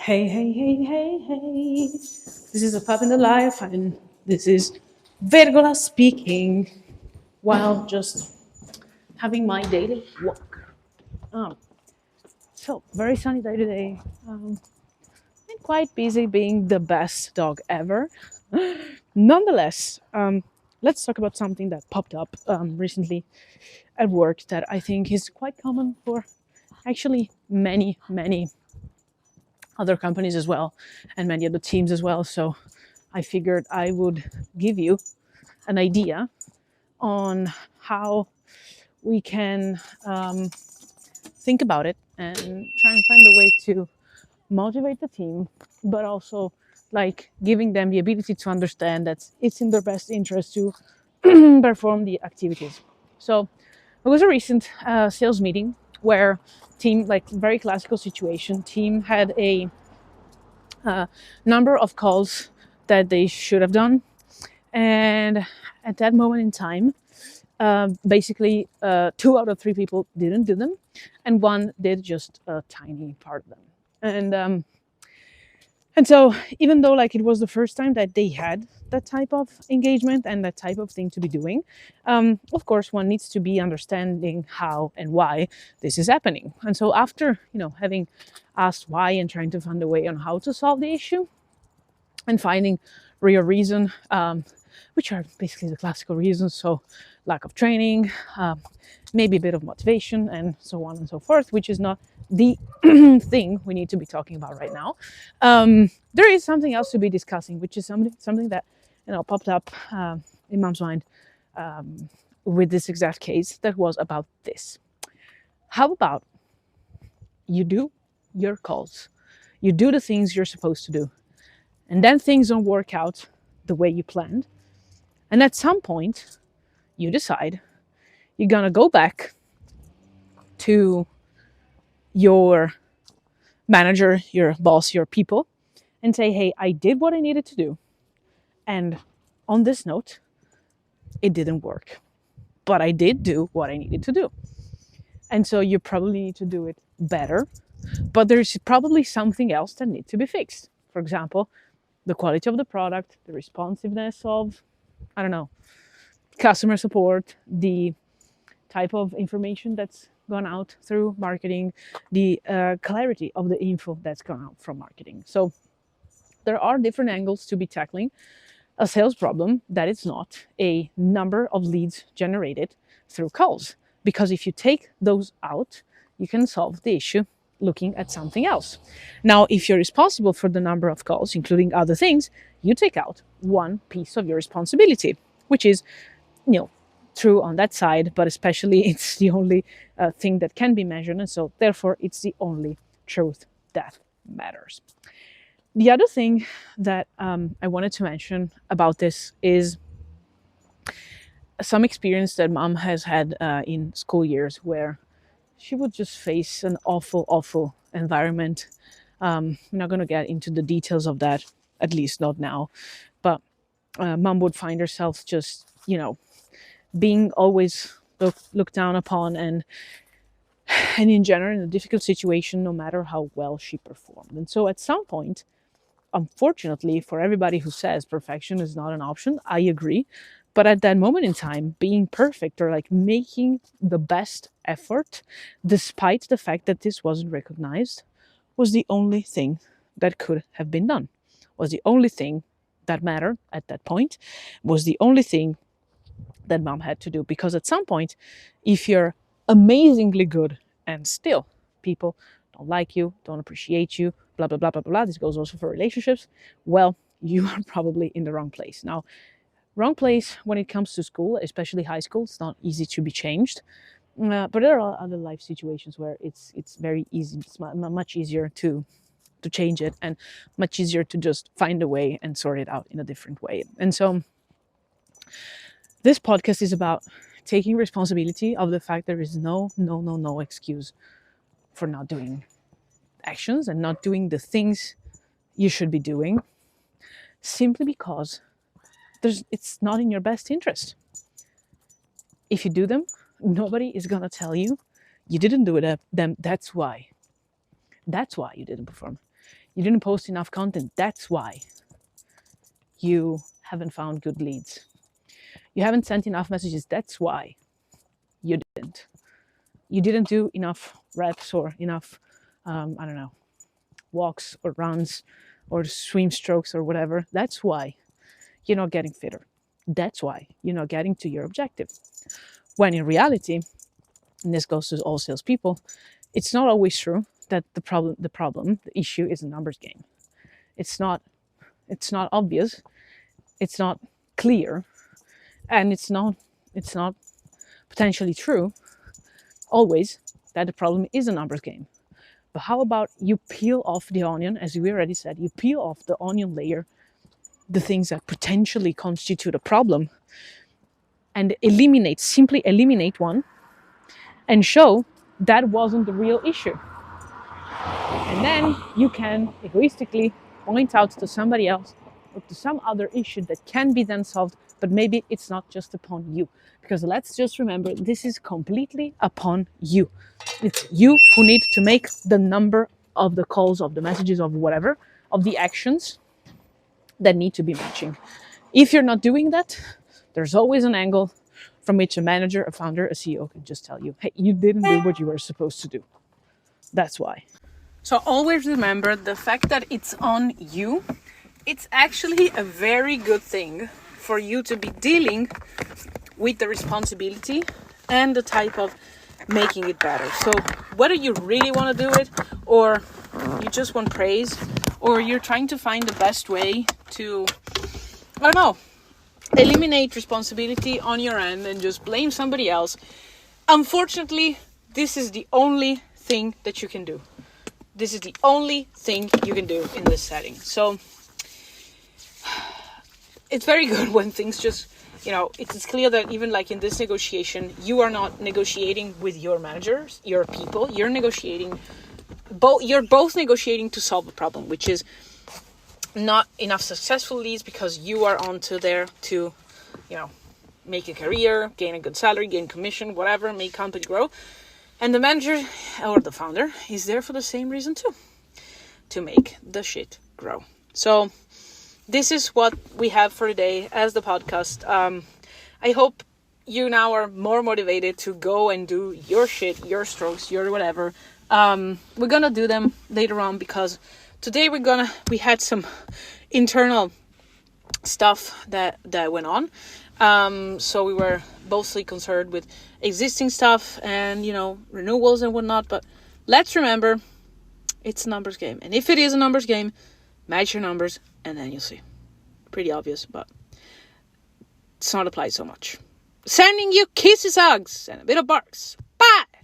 Hey, hey, hey, hey, hey. This is a Pup in the Life, and this is Vergola speaking while just having my daily walk. Um, very sunny day today. And quite busy being the best dog ever. Nonetheless, let's talk about something that popped up recently at work that I think is quite common for actually many other companies as well, and many other teams as well. So I figured I would give you an idea on how we can think about it and try and find a way to motivate the team, but also like giving them the ability to understand that it's in their best interest to perform the activities. So it was a recent sales meeting where team, like very classical situation, team had a number of calls that they should have done. And at that moment in time, basically 2 out of 3 people didn't do them, and one did just a tiny part of them. And so even though like it was the first time that they had that type of engagement and that type of thing to be doing, of course one needs to be understanding how and why this is happening. And so after having asked why and trying to find a way on how to solve the issue and finding real reason, which are basically the classical reasons. So lack of training, maybe a bit of motivation, and so on and so forth, which is not the thing we need to be talking about right now. There is something else to be discussing, which is something that popped up in Mom's mind with this exact case that was about this. How about you do your calls, you do the things you're supposed to do, and then things don't work out the way you planned, and at some point you decide you're gonna go back to your manager, your boss, your people, and say, hey, I did what I needed to do, and on this note, it didn't work, but I did do what I needed to do. And so you probably need to do it better, but there's probably something else that needs to be fixed. For example, the quality of the product, the responsiveness of, I don't know, customer support, the type of information that's gone out through marketing, the clarity of the info that's gone out from marketing. So there are different angles to be tackling a sales problem that is not a number of leads generated through calls. Because if you take those out, you can solve the issue looking at something else. Now, if you're responsible for the number of calls, including other things, you take out one piece of your responsibility, which is, true on that side, but especially it's the only thing that can be measured. And so therefore it's the only truth that matters. The other thing that I wanted to mention about this is some experience that Mom has had in school years where she would just face an awful environment. I'm not going to get into the details of that, at least not now. But Mom would find herself just, being always looked down upon and in general in a difficult situation, no matter how well she performed. And so at some point, unfortunately, for everybody who says perfection is not an option, I agree. But at that moment in time, being perfect or like making the best effort, despite the fact that this wasn't recognized, was the only thing that could have been done, was the only thing that mattered at that point, was the only thing that Mom had to do. Because at some point, if you're amazingly good and still people don't like you, don't appreciate you, blah, blah, blah, blah, blah, this goes also for relationships, well, you are probably in the wrong place. Now, wrong place when it comes to school, especially high school, it's not easy to be changed. But there are other life situations where it's very easy, it's much easier to change it, and much easier to just find a way and sort it out in a different way. And so this podcast is about taking responsibility of the fact there is no excuse for not doing actions and not doing the things you should be doing, simply because it's not in your best interest. If you do them, nobody is gonna tell you you didn't do it. Them. That's why you didn't perform. You didn't post enough content. That's why you haven't found good leads. You haven't sent enough messages. That's why you didn't. You didn't do enough reps or enough, I don't know, walks or runs or swim strokes or whatever. That's why you're not getting fitter. That's why you're not getting to your objective. When in reality, and this goes to all salespeople, it's not always true that the issue is a numbers game. It's not obvious, it's not clear, and it's not potentially true always that the problem is a numbers game. But how about you peel off the onion, as we already said, you peel off the onion layer, the things that potentially constitute a problem, and simply eliminate one, and show that wasn't the real issue. And then you can egoistically point out to somebody else or to some other issue that can be then solved, but maybe it's not just upon you. Because let's just remember, this is completely upon you. It's you who need to make the number of the calls, of the messages, of whatever, of the actions that need to be matching. If you're not doing that, there's always an angle from which a manager, a founder, a CEO can just tell you, hey, you didn't do what you were supposed to do. That's why. So always remember, the fact that it's on you, it's actually a very good thing for you to be dealing with the responsibility and the type of making it better. So whether you really want to do it, or you just want praise, or you're trying to find the best way to, I don't know, eliminate responsibility on your end and just blame somebody else, unfortunately, this is the only thing that you can do. This is the only thing you can do in this setting. So it's very good when things just, it's clear that even like in this negotiation, you are not negotiating with your managers, your people. You're negotiating, you're both negotiating to solve a problem, which is not enough successful leads because you are onto there to, make a career, gain a good salary, gain commission, whatever, make company grow. And the manager or the founder is there for the same reason too, to make the shit grow. So this is what we have for today as the podcast. I hope you now are more motivated to go and do your shit, your strokes, your whatever. We're gonna do them later on because today we had some internal stuff that went on. So we were mostly concerned with existing stuff and, renewals and whatnot. But let's remember, it's a numbers game. And if it is a numbers game, match your numbers and then you'll see. Pretty obvious, but it's not applied so much. Sending you kisses, hugs, and a bit of barks.